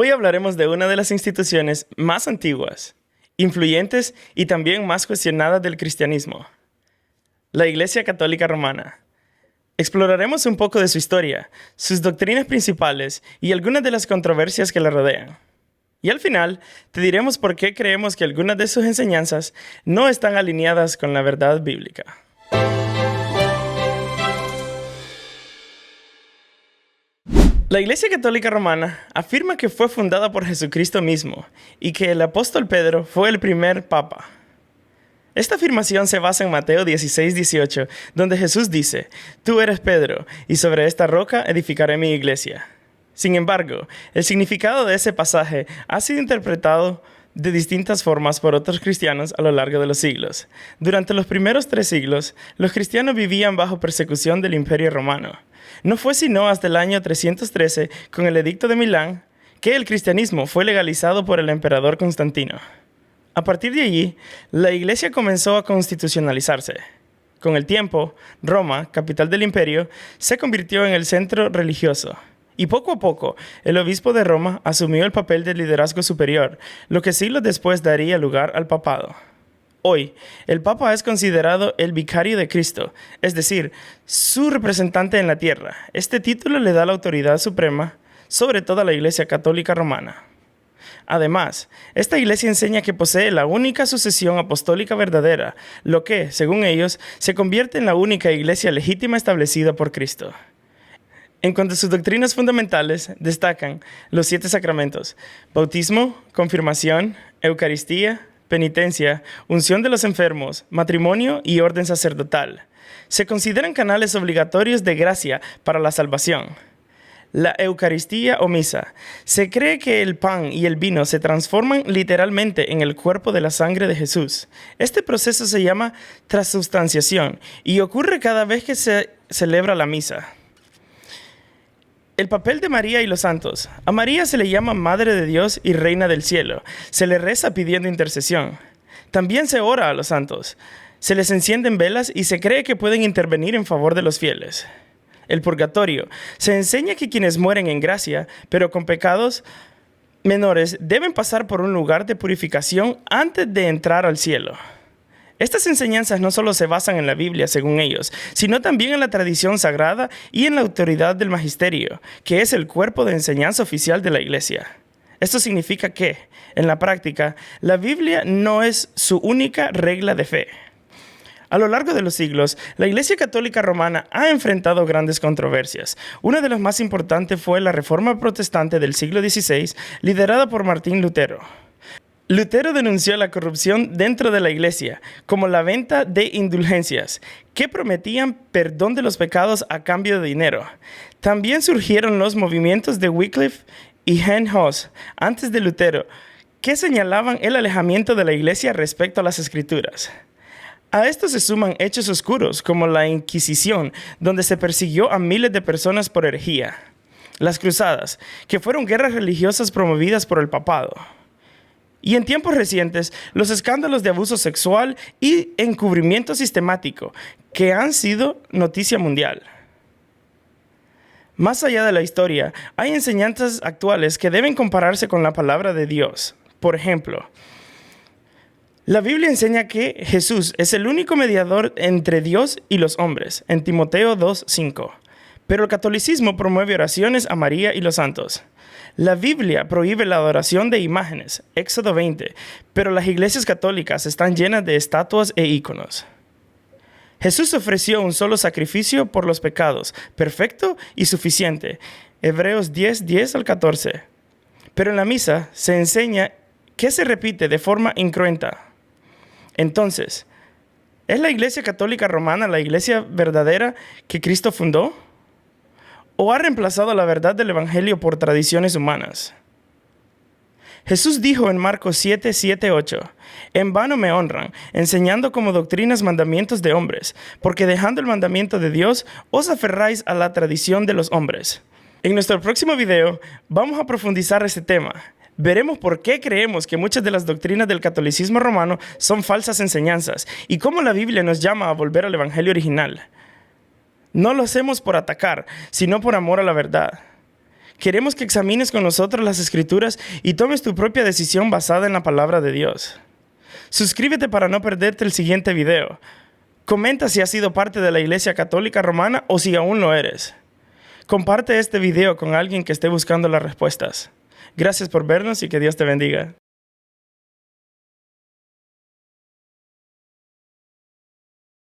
Hoy hablaremos de una de las instituciones más antiguas, influyentes y también más cuestionadas del cristianismo, la Iglesia Católica Romana. Exploraremos un poco de su historia, sus doctrinas principales y algunas de las controversias que la rodean. Y al final, te diremos por qué creemos que algunas de sus enseñanzas no están alineadas con la verdad bíblica. La Iglesia Católica Romana afirma que fue fundada por Jesucristo mismo y que el apóstol Pedro fue el primer papa. Esta afirmación se basa en Mateo 16:18, donde Jesús dice: «Tú eres Pedro, y sobre esta roca edificaré mi iglesia». Sin embargo, el significado de ese pasaje ha sido interpretado de distintas formas por otros cristianos a lo largo de los siglos. Durante los primeros 3 siglos, los cristianos vivían bajo persecución del Imperio Romano. No fue sino hasta el año 313, con el Edicto de Milán, que el cristianismo fue legalizado por el emperador Constantino. A partir de allí, la Iglesia comenzó a constitucionalizarse. Con el tiempo, Roma, capital del imperio, se convirtió en el centro religioso. Y poco a poco, el obispo de Roma asumió el papel de liderazgo superior, lo que siglos después daría lugar al papado. Hoy, el Papa es considerado el vicario de Cristo, es decir, su representante en la tierra. Este título le da la autoridad suprema sobre toda la Iglesia Católica Romana. Además, esta iglesia enseña que posee la única sucesión apostólica verdadera, lo que, según ellos, se convierte en la única iglesia legítima establecida por Cristo. En cuanto a sus doctrinas fundamentales, destacan los 7 sacramentos: bautismo, confirmación, Eucaristía, penitencia, unción de los enfermos, matrimonio y orden sacerdotal. Se consideran canales obligatorios de gracia para la salvación. La Eucaristía o misa. Se cree que el pan y el vino se transforman literalmente en el cuerpo de la sangre de Jesús. Este proceso se llama transubstanciación y ocurre cada vez que se celebra la misa. El papel de María y los santos. A María se le llama Madre de Dios y Reina del Cielo. Se le reza pidiendo intercesión. También se ora a los santos. Se les encienden velas y se cree que pueden intervenir en favor de los fieles. El purgatorio. Se enseña que quienes mueren en gracia, pero con pecados menores, deben pasar por un lugar de purificación antes de entrar al cielo. Estas enseñanzas no solo se basan en la Biblia, según ellos, sino también en la tradición sagrada y en la autoridad del magisterio, que es el cuerpo de enseñanza oficial de la Iglesia. Esto significa que, en la práctica, la Biblia no es su única regla de fe. A lo largo de los siglos, la Iglesia Católica Romana ha enfrentado grandes controversias. Una de las más importantes fue la Reforma Protestante del siglo XVI, liderada por Martín Lutero. Lutero denunció la corrupción dentro de la Iglesia, como la venta de indulgencias, que prometían perdón de los pecados a cambio de dinero. También surgieron los movimientos de Wycliffe y Hen Hus, antes de Lutero, que señalaban el alejamiento de la Iglesia respecto a las Escrituras. A esto se suman hechos oscuros, como la Inquisición, donde se persiguió a miles de personas por herejía. Las Cruzadas, que fueron guerras religiosas promovidas por el papado. Y en tiempos recientes, los escándalos de abuso sexual y encubrimiento sistemático, que han sido noticia mundial. Más allá de la historia, hay enseñanzas actuales que deben compararse con la palabra de Dios. Por ejemplo, la Biblia enseña que Jesús es el único mediador entre Dios y los hombres, en Timoteo 2:5. Pero el catolicismo promueve oraciones a María y los santos. La Biblia prohíbe la adoración de imágenes, Éxodo 20, pero las iglesias católicas están llenas de estatuas e íconos. Jesús ofreció un solo sacrificio por los pecados, perfecto y suficiente, Hebreos 10:10 al 14. Pero en la misa se enseña que se repite de forma incruenta. Entonces, ¿es la Iglesia Católica Romana la iglesia verdadera que Cristo fundó? ¿O ha reemplazado la verdad del Evangelio por tradiciones humanas? Jesús dijo en Marcos 7:7-8, «En vano me honran, enseñando como doctrinas mandamientos de hombres, porque dejando el mandamiento de Dios, os aferráis a la tradición de los hombres». En nuestro próximo video, vamos a profundizar este tema. Veremos por qué creemos que muchas de las doctrinas del catolicismo romano son falsas enseñanzas y cómo la Biblia nos llama a volver al Evangelio original. No lo hacemos por atacar, sino por amor a la verdad. Queremos que examines con nosotros las Escrituras y tomes tu propia decisión basada en la palabra de Dios. Suscríbete para no perderte el siguiente video. Comenta si has sido parte de la Iglesia Católica Romana o si aún lo eres. Comparte este video con alguien que esté buscando las respuestas. Gracias por vernos y que Dios te bendiga.